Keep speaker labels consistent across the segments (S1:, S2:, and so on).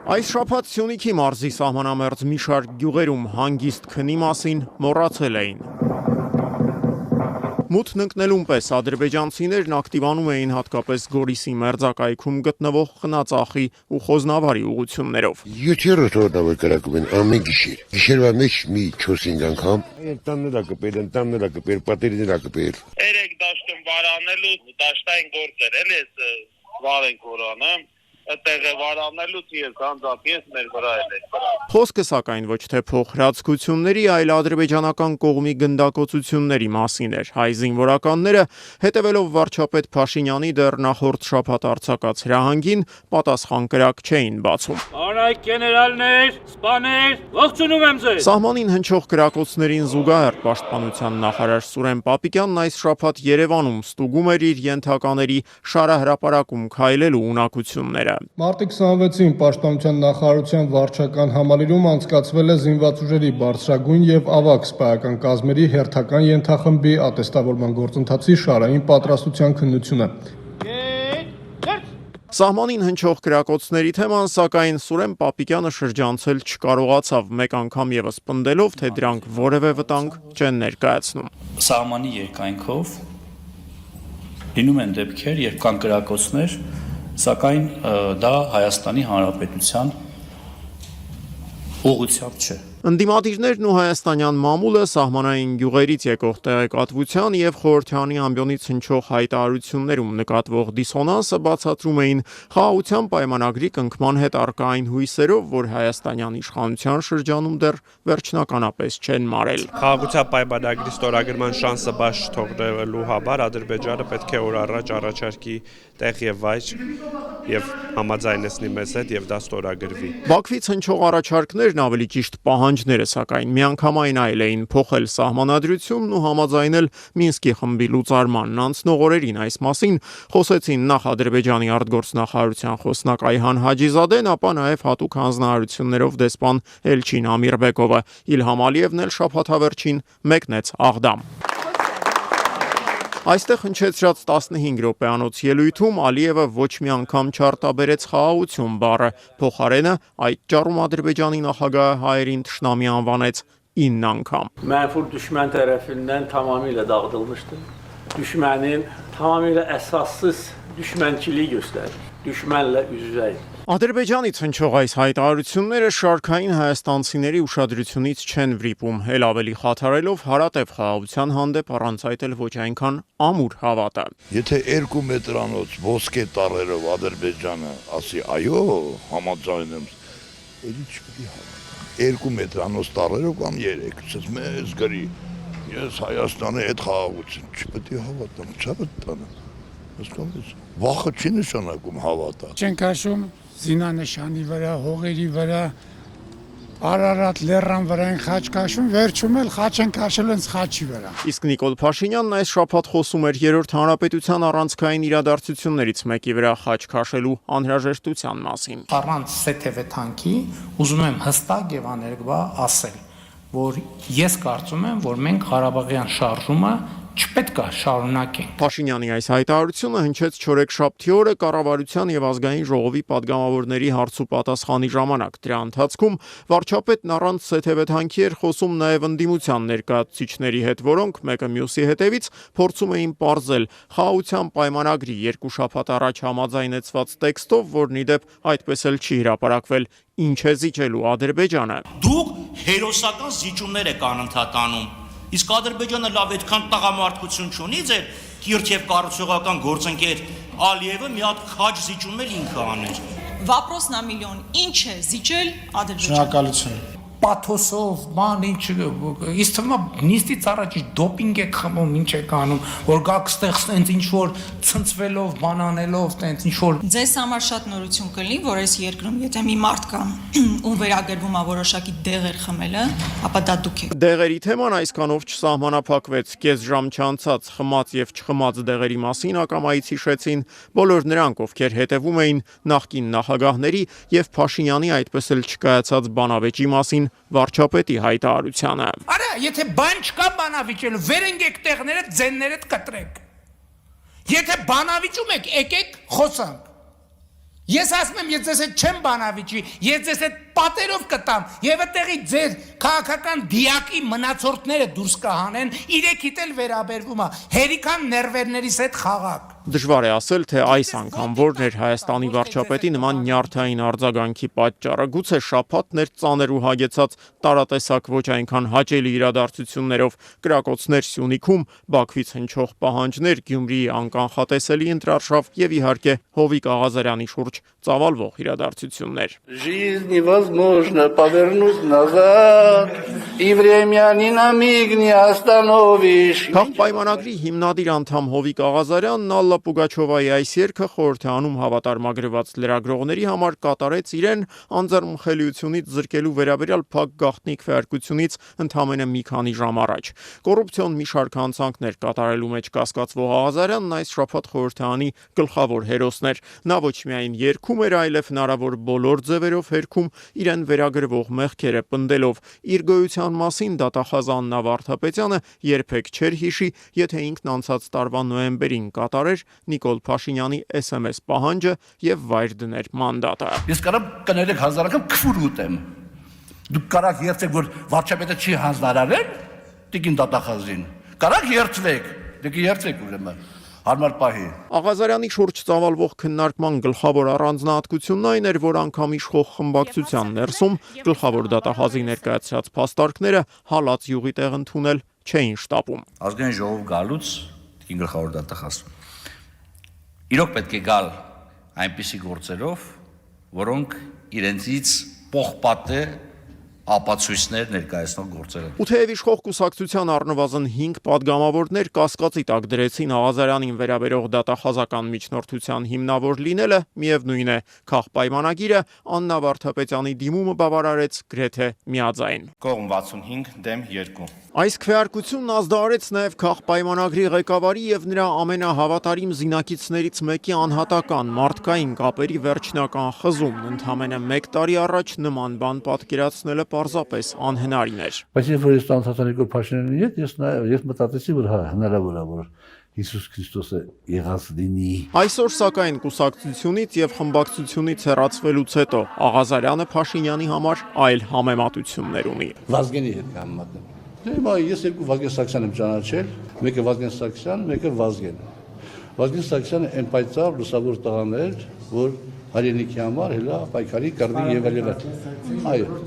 S1: Այս շաբաթ Սյունիքի մարզի սահմանամերձ մի շարք գյուղերում հանգիստ քնի մասին մոռացել էին։ Մութն ընկնելուն պես ադրբեջանցիներն ակտիվանում էին հատկապես Գորիսի մերձակայքում գտնվող Խնածախի ու Խոզնավարի ուղղություններով։
S2: 7-րդ օրն կրակում են ամեն գիշեր։ Գիշերվա մեջ մի 4-5 անգամ։ Տանները կպեր, պատերիները կպեր։
S3: Երեք դաշտում վարանելու, դաշտային գործեր, էլի ես վարենք օրանը։ Այդտեղ վարանելուց ես անձամբ մեր վրա էլ
S1: Խոսքը սակայն ոչ թե փոխհրացքությունների, այլ ադրբեջանական կողմի գնդակոծությունների մասին էր։ Հայ զինվորականները, հետևելով վարչապետ Փաշինյանի դեռ նախորդ շաբաթ արձակած հրահանգին, պատասխան կրակ չէին բացում։
S4: Անայք գեներալներ, սպաներ, ողջունում եմ ձեզ։
S1: Սահմանին հնչող կրակոցներին զուգահեռ պաշտպանության նախարար Սուրեն Պապիկյանն այս շաբաթ Երևանում ստուգում էր իր ենթակաների շարահրապարակում քայլելու ունակությունները։
S5: Մարտի 26-ին Պաշտպանության նախարարության վարչական համալիրում անցկացվել է զինված ուժերի բարձրագույն եւ ավագ սպայական կազմերի հերթական ենթախմբի ատեստավորման գործընթացի շարային պատրաստության քննությունը։
S1: Սահմանին հնչող կրակոցների թեման, սակայն Սուրեն Պապիկյանը շրջանցել չկարողացավ, մեկ անգամ եւս պնդելով, թե դրանք որևէ վտանգ չեն ներկայացնում։
S6: Սահմանի երկայնքով լինում են դեպքեր, երբ կան կրակոցներ, սակայն դա Հայաստանի Հանրապետության ուղղությամբ չէ։
S1: Ընդդիմադիրներն ու հայաստանյան մամուլը սահմանային գյուղերից եկող տեղեկատվության եւ խորհրդյանի ամբիոնից հնչող հայտարարություններում նկատվող դիսոնանսը բացատրում էին խաղաղության պայմանագրի կնքման հետ առկա այն հույսերով, որ հայաստանյան իշխանության շրջանում դեռ վերջնականապես չեն մարել։
S7: Խաղաղության պայմանագրի ստորագրման շանսը բաց չթողնելու համար Ադրբեջանը պետք է օր առաջ առաջարկի տեղ եւ վայր եւ համաձայնեցնի մեզ հետ եւ դա ստորագրվի։
S1: Բաքվից հնչող առաջարկներն ավելի ճիշտ պահանջները, սակայն միանգամայն այլ էին փոխել սահմանադրությունն ու համաձայնել Մինսկի խմբի լուծարմանն անցնող օրերին այս մասին խոսեցին նախ Ադրբեջանի արտգործնախարարության խոսնակ Այհան Հաջիզադեն, ապա նաև հատուկ հանձնարարություններով դեսպան Էլչին Ամիրբեկովը։ Իլհամ Ալիևն էլ շաբաթավերջին մեկնեց Աղդամ։ Այստեղ հնչեցրած 15 րոպեանոց ելույթում Ալիևը ոչ մի անգամ չարտաբերեց խաղաղություն բառը, փոխարենը այդ ճառում Ադրբեջանի նախագահը հայերին թշնամի անվանեց 9 անգամ։
S4: Mənfur düşman tərəfindən tamamilə dağıdılmışdır. Düşmənin tamamilə əsassız düşmənçiliyi göstərir. Düşmənlə üz-üzəyik։
S1: Ադրբեջանից հնչող այս հայտարարությունները շարքային հայաստանցիների ուշադրությունից չեն վրիպում, էլ ավելի խաթարելով հարատև խաղաղության հանդեպ առանց այդ էլ ոչ այնքան ամուր հավատը։
S8: Եթե 2 մետրանոց ոսկե տառերով Ադրբեջանը ասի այո, համաձայն եմ, էլի չպետք է հավատա։ 2 մետրանոց տառերով կամ 3, ասես մեզ գրի, ես Հայաստանի հետ խաղաղություն չպետք է հավատամ, չհավատանամ։ Հասկանու՞մ։ Վախը չի նշանակում հավատա։
S9: Չենք հաշվում զինանշանի վրա, հողերի վրա, Արարատ լեռան վրա են խաչ քաշում, վերջում էլ խաչ են քաշել հենց խաչի վրա։
S1: Իսկ Նիկոլ Փաշինյանն այս շաբաթ խոսում էր Երրորդ հանրապետության առանցքային իրադարձություններից մեկի վրա խաչ քաշելու անհրաժեշտության մասին։
S10: Առանց ՍԹՎ թանքի ուզում եմ հստակ եւ աներկբա ասել, որ ես կարծում եմ, որ մենք Ղարաբաղյան շարժումը չպետք է շարունակենք։
S1: Փաշինյանի այս հայտարարությունը հնչեց չորեքշաբթի օրը կառավարության եւ ազգային ժողովի падգամավորների հարց ու պատասխանի ժամանակ։ Դրա ընթացքում վարչապետն առանց ՍԹՎ թանքի էր խոսում նաեւ ընդդիմության ներկայացուցիչների հետ, որոնք մեկը մյուսի հետևից փորձում էին պարզել խաղաղության պայմանագրի 2 շաբաթ առաջ համաձայնեցված տեքստով, որն ի դեպ այդպես էլ չի հրապարակվել, ինչ է զիջելու Ադրբեջանը։
S11: Դուք հերոսական զիջումներ եք անընդհատանում։ Իսկ Ադրբեջանը լավ այդքան տղամարդկություն չունի, ձեր կիրթ եւ կառուցողական գործընկեր Ալիևը մի հատ քաջ զիջում էլ ինքը աներ։
S12: Вопрос на миллион. Ինչ է զիջել Ադրբեջանը։
S10: Շնորհակալություն։ Պաթոսով, բան ինչ, իսկ թվում է նիստից առաջ դոպինգ եք խմում, ինչ եք անում, որ գաք ստեղ տենց ինչ որ ցնցվելով, բանանելով, տենց ինչ որ։
S12: Ձեզ համար շատ նորություն կլինի, որ այս երկրում եթե մի մարդ կա, ում վերագրվում է որոշակի դեղեր խմելը, ապա դա դուք եք։
S1: Դեղերի թեման այսքանով չսահմանափակվեց։ Կես ժամ չանցած խմած եւ չխմած դեղերի մասին ակամայից հիշեցին բոլոր նրանք, ովքեր հետևում էին նախկին նախագահների եւ Փաշինյանի այդպես էլ չկայացած բանավեճի մասին վարչապետի հայտարարությանը։
S10: Արա, եթե բան չկա բանավիճելու, վերընկեք տեղներդ, ձեններդ կտրեք։ Եթե բանավիճում եք, եկեք խոսանք։ Ես ասում եմ, ես ձեզ հետ չեմ բանավիճի, ես ձեզ հետ պատերով կտամ եւ այդտեղի ձեր քաղաքական դիակի մնացորդները դուրս կհանեն, իրեքիդ էլ վերաբերվում է հերիկան ներվերներից հետ խաղակ։
S1: Դժվար է ասել, թե այս անգամ որն էր Հայաստանի վարչապետի նման նյարդային արձագանքի պատճառը, գուցե շաբաթներ ծանր ու հագեցած տարատեսակ ոչ այնքան հաճելի իրադարձություններով, կրակոցներ Սյունիքում, Բաքվից հնչող պահանջներ, Գյումրիի անկանխատեսելի ընտրարշավ եւ իհարկե Հովիկ Աղազարյանի շուրջ ծավալվող իրադարձություններ։
S13: Жизнь невозможно повернуть назад, и время ни на миг не остановишь.
S1: Քաղաքպայմանագրի հիմնադիր անդամ Հովիկ Աղազարյանն Ալլա Պուգաչովայի այս երգը խորհրդանում հավատարմագրված լրագրողների համար կատարեց իրեն անձեռնմխելիությունից զրկելու վերաբերյալ փակ գաղտնի քվեարկությունից ընդամենը մի քանի ժամ առաջ։ Կոռուպցիոն մի շարք հանցանքներ կատարելու մեջ կասկածվող Աղազարյանն այս շաբաթ խորհրդանի գլխավոր հերոսն էր։ Նա ոչ միայն երգում էր, այլև հնարավոր բոլոր ձևերով հերքում իրեն վերագրվող մեղքերը պնդելով։ Իր գոյության մասին դատախազ Աննա Վարդապետյանը երբեք չէր հիշի, եթե ինքն անցած տարվա նոյեմբերին կատարեր Նիկոլ Փաշինյանի SMS պահանջը եւ վայր դներ մանդատը։
S8: Ես կարամ կներեք հազարական քֆուր ուտեմ։ Դուք կարաք երթեք, որ վարչապետը չի հանձնարարել տիկին դատախազին։ Կարաք երթվեք, դուք երթեք ուրեմն։ Հարմար պահի։
S1: Աղազարյանի շուրջ ծավալվող քննարկման գլխավոր առանձնահատկությունն այն էր, որ անգամ իշխող խմբակցության ներսում գլխավոր դատախազի ներկայացրած փաստարկները հալած յուղի տեղ ընդունել չէին շտապում։
S6: Ազգային ժողով գալուց տիկին գլխավոր դատախազ իրոք պետք է գալ այնպիսի գործերով, որոնք իրենցից պողպատե ապացույցներ ներկայացնող գործերը։
S1: Ու թեև իշխող կուսակցության առնվազն 5 падգամավորներ կասկածի տակ դրեցին Աղազարյանին վերաբերող դատախազական միջնորդության հիմնավոր լինելը, միևնույն է, քաղաքպայմանագիրը Աննա Վարդապետյանի դիմումը բավարարեց գրեթե միաձայն։
S11: Կողմ 65 դեմ 2։
S1: Այս քվեարկությունն ազդարարեց նաև քաղաքպայմանագրի ղեկավարի եւ նրա ամենահավատարիմ զինակիցներից մեկի անհատական մարդկային կապերի վերջնական խզումն ընդամենը 1 տարի առաջ նման բան պատկերացնելը պարզապես անհնարին էր։
S13: Բայց երբ որ ես տանցացան Նիկոլ Փաշինյանի հետ, ես մտածեցի, որ հնարավոր է, որ Հիսուս Քրիստոսը եղած լինի։
S1: Այսօր սակայն կուսակցությունից եւ խմբակցությունից հեռացվելուց հետո Աղազարյանը Փաշինյանի համար այլ համեմատություններ ունի։
S13: Վազգենի հետ կհամեմատեմ։ Հիմա ես երկու Վազգեն Սարգսյան եմ ճանաչել, մեկը Վազգեն Սարգսյան, մեկը Վազգեն։ Վազգեն Սարգսյանը այն պայծառ լուսավոր տղան էր, որ հայրենիքի համար հելա պայքարի կռվի եւ այլն։ Այո։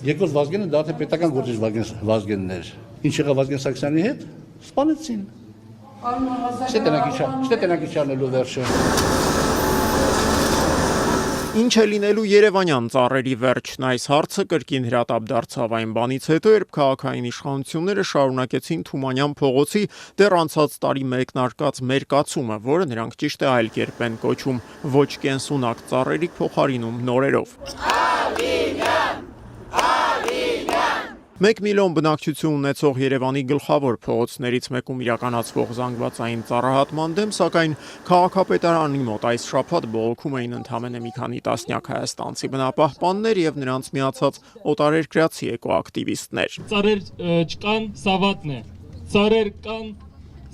S13: Երկրորդ Վազգենը դա թե պետական գործիչ Վազգենն էր։ Ինչ եղավ Վազգեն Սարգսյանի հետ։ Սպանեցին։ Շտետնակի չառնելու վերջը։
S1: Ինչ է լինելու Երևանյան ծառերի վերջն այս հարցը կրկին հրատապ դարձավ այն բանից հետո, երբ քաղաքային իշխանությունները շարունակեցին Թումանյան փողոցի դեռ անցած տարի մեկնարկած մերկացումը, որը նրանք ճիշտ է այլ կերպ են կոչում ոչ կենսունակ ծառերի փոխարինում նորերով։ 1 միլիոն բնակչություն ունեցող Երևանի գլխավոր փողոցներից մեկում իրականացվող զանգվածային ծառահատման դեմ, սակայն քաղաքապետարանի մոտ այս շաբաթ բողոքում էին ընդամենը մի քանի տասնյակ հայաստանցի բնապահպաններ եւ նրանց միացած օտարերկրացի էկոակտիվիստներ։
S4: Ծառեր չկան, սա վատն է։ Ծառեր կան,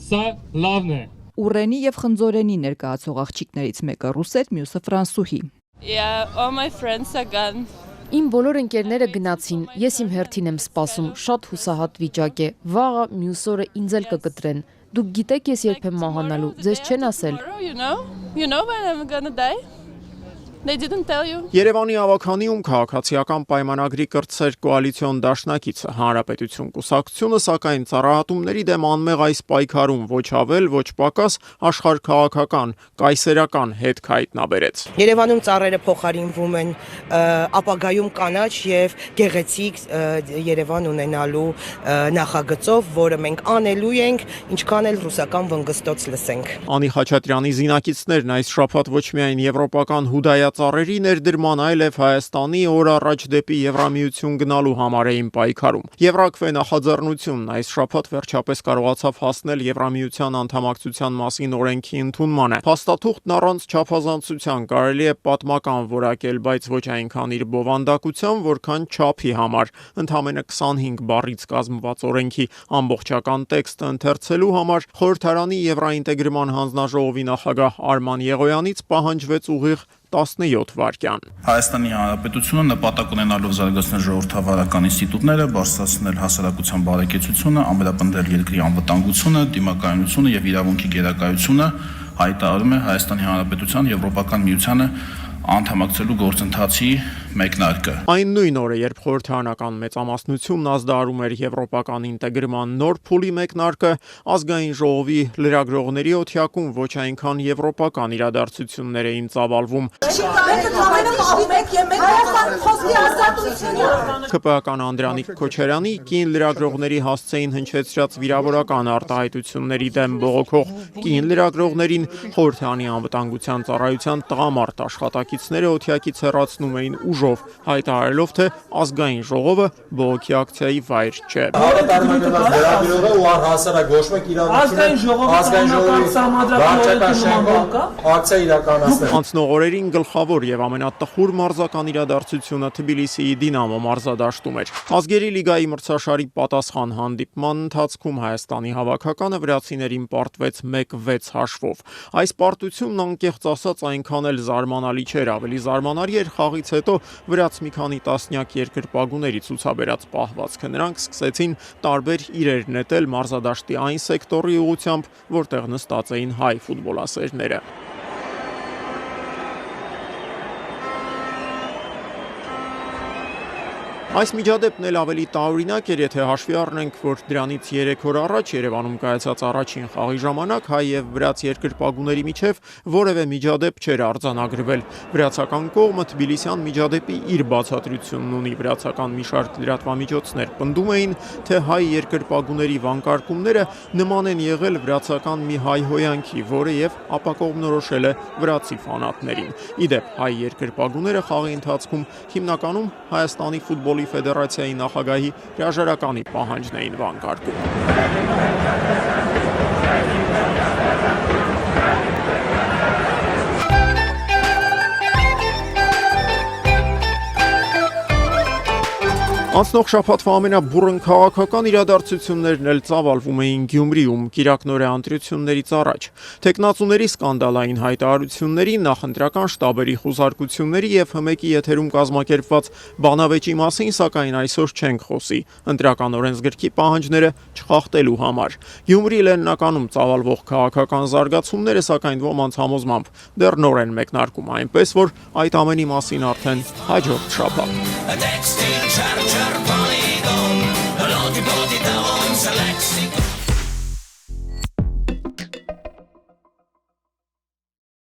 S4: սա լավն է։
S14: Ուռենի եւ խնձորենի ներկայացող աղջիկներից մեկը ռուսեր, մյուսը ֆրանսուհի։
S15: Yeah, all my friends are gone.
S16: Իմ բոլոր ընկերները գնացին, ես իմ հերթին եմ սպասում, շատ հուսահատ վիճակ է, վաղը մյուս օրը ինձ էլ կկտրեն, դուք գիտեք ես երբ եմ մահանալու, ձեզ չեն ասել։
S15: You know when I'm gonna die? They didn't tell you.
S1: Երևանի ավականիում քաղաքացիական պայմանագրի կրտսեր կոալիցիոն դաշնակիցը Հանրապետություն կուսակցությունը, սակայն ծառահատումների դեմ անմեղ այս պայքարում ոչ ավել, ոչ պակաս աշխարհքաղաքական, կայսերական հետք հայտնաբերեց։
S17: Երևանում ծառերը փոխարինվում են ապագայում կանաչ եւ գեղեցիկ Երևան ունենալու նախագծով, որը մենք անելու ենք, ինչքան էլ ռուսական վնգստոց լսենք։
S1: Անի Խաչատրյանի զինակիցներն այս շաբաթ ոչ միայն եվրոպական հուդայա ծառերի ներդրման, այլև Հայաստանի օր առաջ դեպի Եվրամիություն գնալու համար էին պայքարում։ Եվրակվե նախաձեռնությունն այս շաբաթ վերջապես կարողացավ հասնել Եվրամիության անդամակցության մասին օրենքի ընդունմանը։ Փաստաթուղթն առանց չափազանցության կարելի է պատմական որակել, բայց ոչ այնքան իր բովանդակության, որքան չափի համար։ Ընդամենը 25 բառից կազմված օրենքի ամբողջական տեքստը ընթերցելու համար խորհրդարանի Եվրաինտեգրման հանձնաժողովի նախագահ Արման Եղոյանից պահանջվեց ուղիղ 17 վայրկյան։
S18: Հայաստանի Հանրապետությունը նպատակ ունենալով զարգացնել ժողովրդավարական ինստիտուտները, բարձրացնել հասարակության բարեկեցությունը, ամրապնդել երկրի անվտանգությունը, դիմակայունությունը եւ իրավունքի գերակայությունը, հայտարարում է Հայաստանի Հանրապետության Եվրոպական միությանը անդամակցելու գործընթացի մեկնարկը։
S1: Այն նույն օրը, երբ խորհրդարանական մեծամասնությունն ազդարում էր եվրոպական ինտեգրման նոր փուլի մեկնարկը, ազգային ժողովի լրագրողների օթյակում ոչ այնքան եվրոպական իրադարձություններ էին ծավալվում։ ԿՊԱ-ական Անդրանիկ Քոչարյանի կին լրագրողների հասցեին հնչեցրած վիրավորական արտահայտությունների դեմ բողոքող կին լրագրողներին խորհրդարանի անվտանգության ծառայության տղամարդ աշխատակիցները օթյակից հեռացնում էին ուժով, հայտարարելով, թե ազգային ժողովը բողոքի ակցիայի վայր չէ։ Անցնող օրերին գլխավոր եւ ամենատխուր մարզական իրադարձությունը Թբիլիսիի Դինամո մարզադաշտում էր։ Ազգերի լիգայի մրցաշարի պատասխան հանդիպման ընթացքում Հայաստանի հավաքականը վրացիներին պարտվեց 1-6 հաշվով։ Այս պարտությունն անկեղծ ասած այնքան էլ զարմանալի չէր, ավելի զարմանալի էր խաղից հետո վրաց մի քանի տասնյակ երկրպագուների ցուցաբերած պահվածքը։ Նրանք սկսեցին տարբեր իրեր նետել մարզադաշտի այն սեկտորի ուղղությամբ, որտեղ նստած էին հայ ֆուտբոլասերները։ Այս միջադեպն էլ ավելի տարօրինակ էր, եթե հաշվի առնենք, որ դրանից 3 օր առաջ Երևանում կայացած առաջին խաղի ժամանակ հայ եւ վրաց երկրպագուների միջև որևէ միջադեպ չէր արձանագրվել։ Վրացական կողմը Թբիլիսյան միջադեպի իր բացատրությունն ունի, վրացական մի շարք լրատվամիջոցներ պնդում էին, թե հայ երկրպագուների վանկարկումները նման են եղել վրացական մի հայ հոյանքի, որը եւ ապակողմնորոշել է վրացի ֆանատներին։ Իդեպ հայ երկրպագուները խաղի ընթացքում հիմնականում Հայաստանի ֆուտբոլի Ֆեդերացիայի նախագահի հրաժարականի պահանջն էին վանկարկում։ Անցնող շաբաթվա ամենաբուռն քաղաքական իրադարձություններն էլ ծավալվում էին Գյումրիում կիրակնօրյա ընտրություններից առաջ։ Տեխնացուների սկանդալային հայտարարությունների, նախընտրական շտաբերի խուզարկությունների եւ ՀՄԿ-ի եթերում կազմակերպված բանավեճի մասին, սակայն այսօր չենք խոսի, ընտրական օրենսգրքի պահանջները չխախտելու համար։ Գյումրի լեննականում ծավալվող քաղաքական զարգացումները, սակայն ոմանց համոզմամբ դեռ նոր են մեկնարկում, այնպես որ այդ ամենի մասին արդեն հաջորդ շաբաթ։